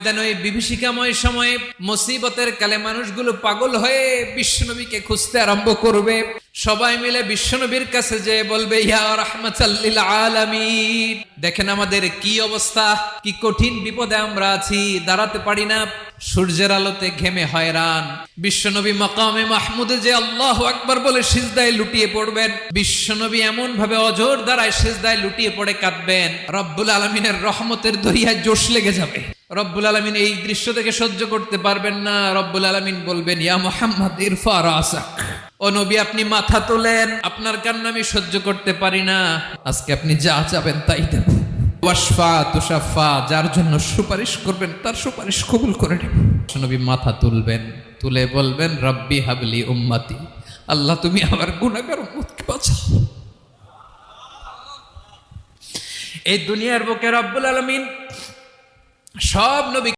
ওই বিভীষিকাময় সময়ে মুসিবতের কালে মানুষগুলো পাগল হয়ে বিশ্বনবীকে খুঁজতে আরম্ভ করবে। সবাই মিলে বিশ্বনবীর কাছে যেয়ে বলবে, ইয়া রাহমাতাল লিল আলামিন, দেখেন আমাদের কি অবস্থা, কি কঠিন বিপদে আমরা আছি, দাঁড়াতে পারি না, সূর্যের আলোতে ঘেমে হয়রান। বিশ্বনবী মাকামে মাহমুদে যে আল্লাহু আকবার বলে সিজদায় লুটিয়ে পড়বেন, বিশ্বনবী এমন ভাবে অজর দ্বারায় সিজদায় লুটিয়ে পড়ে কাঁদবেন, রব্বুল আলামিনের রহমতের দরিয়ায় জোশ লেগে যাবে। রব্বুল আলামিন এই দৃশ্য থেকে সহ্য করতে পারবেন না। রব্বুল আলামিন বলবেন, ইয়া মুহাম্মদ ইরফা রাসাক, ও নবী আপনি মাথা তোলেন, আপনার কান্না আমি সহ্য করতে পারি না, আজকে আপনি যা চাবেন তাই দেব। ওয়াশফা তুশাফা, যার জন্য সুপারিশ করবেন তার সুপারিশ কবুল করে নেব। নবী মাথা তুলবেন, তুলে বলবেন, রব্বি হাবলি উম্মতি, আল্লাহ তুমি আমার গুনাহগার উম্মতকে বাঁচাও। এই দুনিয়ার বুকে রব্বুল আলামিন সব নবী